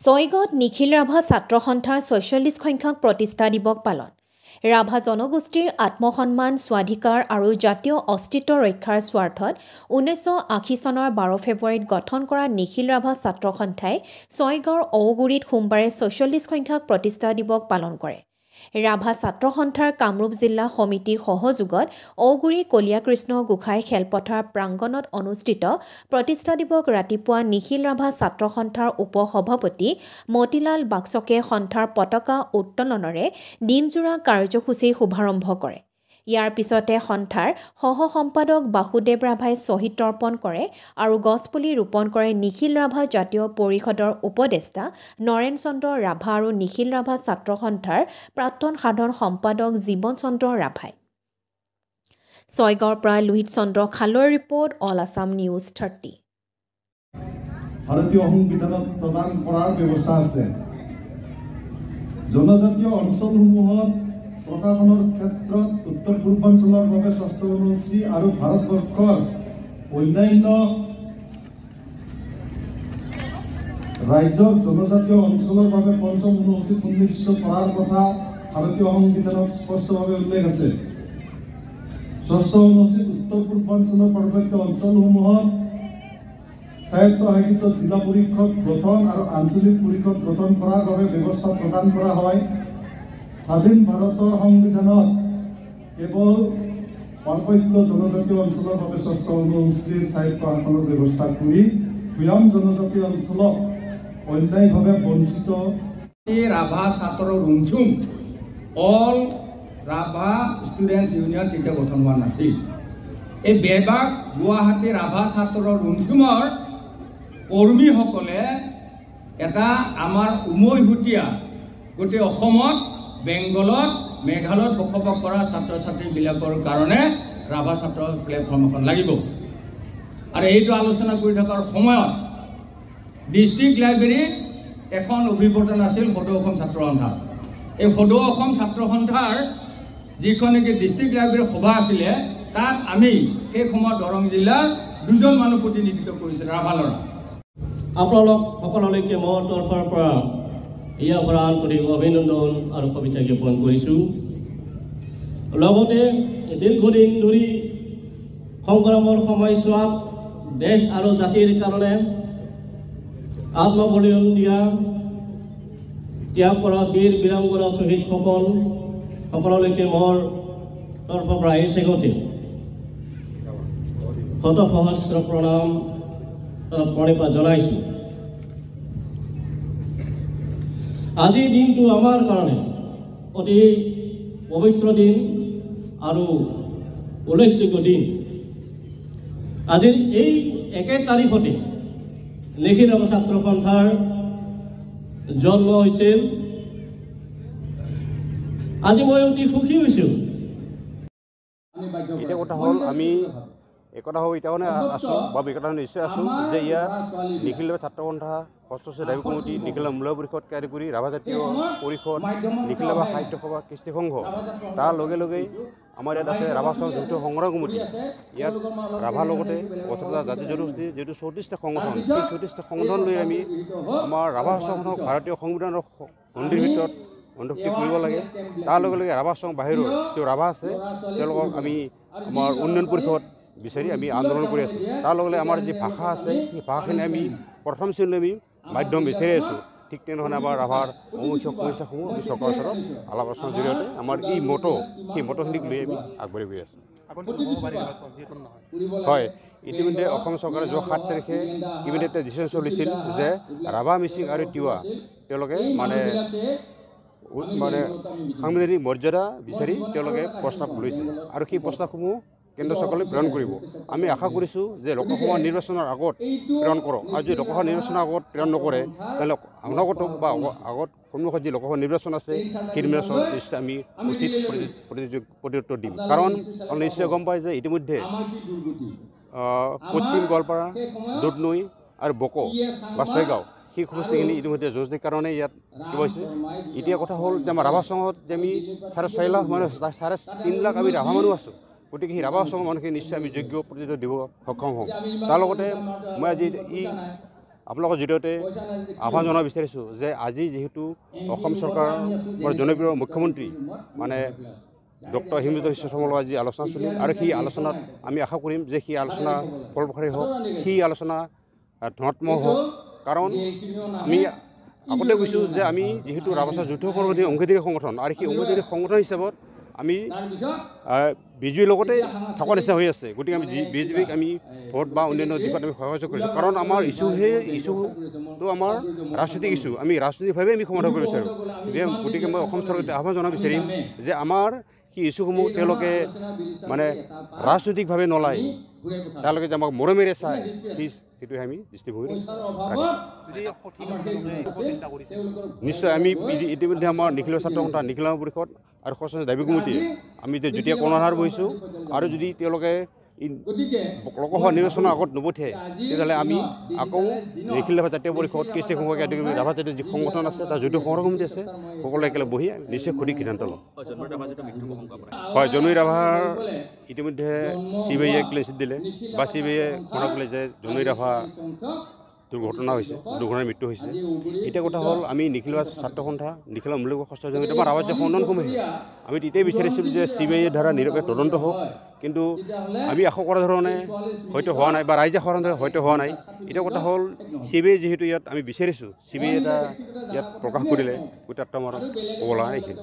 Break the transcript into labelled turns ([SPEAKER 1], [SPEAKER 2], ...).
[SPEAKER 1] ছয়গাঁৱত নিখিল ৰাভা ছাত্ৰ সন্থাৰ ৪৬ সংখ্যক প্ৰতিষ্ঠা দিৱস পালন। ৰাভা জনগোষ্ঠীৰ আত্মসন্মান, স্বাধিকাৰ আৰু জাতীয় অস্তিত্ব ৰক্ষাৰ স্বাৰ্থত ১৯৮০ চনৰ ১২ ফেব্ৰুৱাৰীত গঠন কৰা নিখিল ৰাভা ছাত্ৰ সন্থাই ছয়গাঁৱৰ ঔগুৰিত সোমবাৰে ৪৬ সংখ্যক প্ৰতিষ্ঠা দিৱস পালন কৰে। ৰাভা ছাত্ৰ সন্থাৰ কামৰূপ জিলা সমিতিৰ সহযোগত ঔগুৰি কলীয়াকৃষ্ণ গোসাঁই খেলপথাৰ প্ৰাংগণত অনুষ্ঠিত প্ৰতিষ্ঠা দিৱস ৰাতিপুৱা নিখিল ৰাভা ছাত্ৰ সন্থাৰ উপ-সভাপতি মতিলাল বাক্সকে সন্থাৰ পতাকা উত্তোলনেৰে দিনজোৰা কাৰ্যসূচী শুভাৰম্ভ কৰে। ইয়াৰ পিছতে সন্থাৰ সহ-সম্পাদক বাসুদেৱ ৰাভাই শ্বহীদ তৰ্পণ কৰে আৰু গছপুলি ৰোপণ কৰে নিখিল ৰাভা জাতীয় পৰিষদৰ উপদেষ্টা নৰেন চন্দ্ৰ ৰাভা আৰু নিখিল ৰাভা ছাত্ৰ সন্থাৰ প্ৰাক্তন সাধাৰণ সম্পাদক জীৱন চন্দ্ৰ ৰাভাই। ছয়গাঁৱৰ পৰা লোহিত চন্দ্ৰ খালৈৰ ৰিপৰ্ট, অল আছাম নিউজ 30।
[SPEAKER 2] ভাৰতীয় সংবিধানত প্ৰদান কৰাৰ ব্যৱস্থা আছে। জনজাতীয় অঞ্চলসমূহত প্ৰশাসনৰ ক্ষেত্ৰত উত্তৰ পূৰ্বাঞ্চলৰ বাবে ৬ষ্ঠ অনুসূচী আৰু ভাৰতবৰ্ষৰ অন্যান্য ৰাজ্যৰ জনজাতীয় অঞ্চলৰ বাবে ৫ম অনুসূচী সন্নিৱিষ্ট কৰাৰ কথা ভাৰতীয় সংবিধানত স্পষ্টভাৱে উল্লেখ আছে। ৬ষ্ঠ অনুসূচীত উত্তৰ পূৰ্বাঞ্চলৰ পাৰ্বত্য অঞ্চলসমূহত স্বায়ত্তশাসিত জিলা পৰিষদ গঠন আৰু আঞ্চলিক পৰিষদ গঠন কৰাৰ বাবে ব্যৱস্থা প্ৰদান কৰা হয়। স্বাধীন ভাৰতৰ সংবিধানত কেৱল পাৰ্বত্য জনজাতীয় অঞ্চলৰ বাবে ৬ষ্ঠ অনুসূচীৰ স্বায়ত্তশাসনৰ ব্যৱস্থা কৰি ভৈয়াম জনজাতীয় অঞ্চলক অন্যায়ভাৱে বঞ্চিত।
[SPEAKER 3] ৰাভা ছাত্ৰ ৰুমঝুম অল ৰাভা ষ্টুডেণ্টছ ইউনিয়ন তেতিয়া গঠন হোৱা নাছিল। এই বেবাক গুৱাহাটী ৰাভা ছাত্ৰ ৰুমঝুমৰ কৰ্মীসকলে এটা আমাৰ উমৈহতীয়া গোটেই অসমত, বেংগলত, মেঘালয়ত বসবাস কৰা ছাত্ৰ ছাত্ৰীবিলাকৰ কাৰণে ৰাভা ছাত্ৰ প্লেটফৰ্ম এখন লাগিব। আৰু এইটো আলোচনা কৰি থকাৰ সময়ত ডিষ্ট্ৰিক্ট লাইব্ৰেৰীত এখন অভিৱৰ্তন আছিল সদৌ অসম ছাত্ৰ সন্থা। এই সদৌ অসম ছাত্ৰ সন্থাৰ যিখন নেকি ডিষ্ট্ৰিক্ট লাইব্ৰেৰীৰ সভা আছিলে, তাত আমি সেই সময়ত দৰং জিলাৰ 2জন মানুহ প্ৰতিনিধিত্ব কৰিছিল ৰাভা ল'ৰা।
[SPEAKER 4] আপোনালোক সকলোলৈকে মোৰ তৰফৰ পৰা ইয়াৰ পৰা আন্তৰিক অভিনন্দন আৰু শুভেচ্ছা জ্ঞাপন কৰিছোঁ। লগতে দীৰ্ঘদিন ধৰি সংগ্ৰামৰ সময়ছোৱাত দেশ আৰু জাতিৰ কাৰণে আত্মবলিদান দিয়া ত্যাগ কৰা বীৰ বীৰাংগনা শ্বহীদসকল সকলোলৈকে মোৰ তৰফৰ পৰা এই চেগতে শত সহস্ৰ প্ৰণাম প্ৰণিপাত জনাইছোঁ। আজিৰ দিনটো আমাৰ কাৰণে অতি পবিত্ৰ দিন আৰু উল্লেখযোগ্য দিন। আজিৰ এই 1 তাৰিখতে নিখিল ৰাভা ছাত্ৰ সন্থাৰ জন্ম হৈছিল। আজি মই অতি সুখী হৈছোঁ।
[SPEAKER 5] এতিয়া কথা হ'ল আমি একথা হ'ব এতিয়া মানে আছোঁ বা একথা নিশ্চয় আছোঁ যে ইয়াত নিখিল ৰাভা ছাত্ৰ সন্থা, ষষ্ঠ দাবী কমিটি, নিখিল ৰাভা মূল্য পৰিষদ কাৰ্য কৰি ৰাভা জাতীয় পৰিষদ, নিখিল ৰাভা সাহিত্য সভা, কৃষ্টি সংঘ, তাৰ লগে লগেই আমাৰ ইয়াত আছে ৰাভা যৌথ সংগ্ৰাম কমিটি। ইয়াত ৰাভাৰ লগতে অথবা জাতি জনগোষ্ঠী যিহেতু 34টা সংগঠন, সেই 34টা সংগঠন লৈ আমি আমাৰ ৰাভা সংঘক ভাৰতীয় সংবিধানৰ গণ্ডিৰ ভিতৰত অন্তৰ্ভুক্তি কৰিব লাগে। তাৰ লগে লগে ৰাভা সংঘ বাহিৰৰ তেওঁ ৰাভা আছে, তেওঁলোকক আমি আমাৰ উন্নয়ন পৰিষদ বিচাৰি আমি আন্দোলন কৰি আছোঁ। তাৰ লগে লগে আমাৰ যি ভাষা আছে, সেই ভাষাখিনি আমি প্ৰথম শ্ৰেণীলৈ আমি মাধ্যম বিচাৰি আছোঁ। ঠিক তেনেধৰণে আমাৰ ৰাভাৰ অমুখ্য সমস্যাসমূহ আমি চৰকাৰৰ ওচৰত আলাপ আলোচনাৰ জৰিয়তে আমাৰ এই সেই মতখিনিক লৈ আমি আগবাঢ়ি গৈ আছোঁ। হয়, ইতিমধ্যে অসম চৰকাৰে যোৱা 7 তাৰিখে ইতিমধ্যে এটা ডিচিশ্যন চলিছিল যে ৰাভা, মিচিং আৰু তিৱা তেওঁলোকে মানে সাংবিধানিক মৰ্যাদা বিচাৰি তেওঁলোকে প্ৰস্তাৱ লৈছে আৰু সেই প্ৰস্তাৱসমূহ কেন্দ্ৰ চৰকাৰলৈ প্ৰেৰণ কৰিব। আমি আশা কৰিছোঁ যে লোকসভা নিৰ্বাচনৰ আগত প্ৰেৰণ কৰক, আৰু যদি লোকসভা নিৰ্বাচনৰ আগত প্ৰেৰণ নকৰে তেতিয়াহ'লে অনাগত বা আগত সন্মুখত যি লোকসভা নিৰ্বাচন আছে সেই নিৰ্বাচনত নিশ্চয় আমি উচিত প্ৰত্যুত্তৰ দিম। কাৰণ নিশ্চয় গম পায় যে ইতিমধ্যে পশ্চিম গোৱালপাৰা, দুধনৈ আৰু বক বা ছয়গাঁও সেই সমষ্টিখিনি ইতিমধ্যে যুঁজৰ কাৰণে ইয়াত কি হৈছে। এতিয়া কথা হ'ল যে আমাৰ ৰাভা সংঘত যে আমি 4.5 লাখ মানুহ আছোঁ, 3.5 লাখ আমি ৰাভা মানুহ আছোঁ। গতিকে সেই ৰাভা সংঘৰ মানুহখিনি নিশ্চয় আমি যোগ্য প্ৰতিনিধিত্ব দিব সক্ষম হ'ম। তাৰ লগতে মই আজি আপোনালোকৰ জৰিয়তে আহ্বান জনাব বিচাৰিছোঁ যে আজি যিহেতু অসম চৰকাৰৰ জনপ্ৰিয় মুখ্যমন্ত্ৰী মানে ডক্টৰ হিমন্ত বিশ্ব শৰ্মাৰ লগত যি আলোচনা চলিল আৰু সেই আলোচনাত আমি আশা কৰিম যে সেই আলোচনা ফলপ্ৰসূ হওক, সেই আলোচনা ধনাত্মক হওক। কাৰণ আমি আগতে কৈছোঁ যে আমি যিহেতু ৰাভা যৌথ পৰৱৰ্তী অংশীদাৰী সংগঠন আৰু সেই অংশীদাৰী সংগঠন হিচাপত আমি বিজেপিৰ লগতে থকা নিচিনা হৈ আছে। গতিকে আমি বিজেপিক আমি ভোট বা অন্যান্য দিশত আমি সহযোগ কৰিছোঁ। কাৰণ আমাৰ ইছ্যুটো আমাৰ ৰাজনৈতিক ইছ্যু, আমি ৰাজনৈতিকভাৱে আমি সমাধান কৰিব বিচাৰোঁ। গতিকে মই অসম চৰকাৰক আহ্বান জনাব বিচাৰিম যে আমাৰ সেই ইছ্যুসমূহ তেওঁলোকে মানে ৰাজনৈতিকভাৱে নলয়, তেওঁলোকে যে আমাক মৰমেৰে চায় সেইটোৱে আমি দৃষ্টিভংগী নিশ্চয়। আমি ইতিমধ্যে আমাৰ নিখিল ছাত্ৰ সন্থা, নিখিল পৰিষদ আৰু সচেতন দাবী কমিটিয়ে আমি যেতিয়া কৰ্ণধাৰ বহিছোঁ আৰু যদি তেওঁলোকে লোকসভা নিৰ্বাচনৰ আগত নপঠিয়াই তেতিয়াহ'লে আমি আকৌ নিখিল ৰাভা জাতীয় পৰিষদ, কৃষি সংঘকে আদি কৰি ৰাভা জাতীয় যি সংগঠন আছে তাৰ যৌথ সংগ্ৰহ কমিটি আছে, সকলোৱে একেলগে বহি নিশ্চয় সঠিক সিদ্ধান্ত ল'ম। হয়, জনৈ ৰাভাৰ ইতিমধ্যে CBIয়ে ক্লিনচিট দিলে বা CBIয়ে ঘোষণা কৰিলে যে জনৈ ৰাভা দুৰ্ঘটনাৰ মৃত্যু হৈছে। এতিয়া কথা হ'ল আমি নিখিল ছাত্ৰ সন্থা, নিখিল মূল্য সচেতন বা ৰাভা যে সন্ধান কমিটি, আমি তেতিয়াই বিচাৰিছিলোঁ যে CBIৰ দ্বাৰা নিৰপেক্ষ তদন্ত হওক, কিন্তু আমি আশা কৰা ধৰণে হয়তো হোৱা নাই বা ৰাইজে আশা কৰা ধৰণে হয়তো হোৱা নাই। এতিয়া কথা হ'ল CBI যিহেতু ইয়াত আমি বিচাৰিছোঁ, CBI এটা ইয়াত প্ৰকাশ কৰিলে গোটেই আমাৰ ক'ব লগা এইখিনি।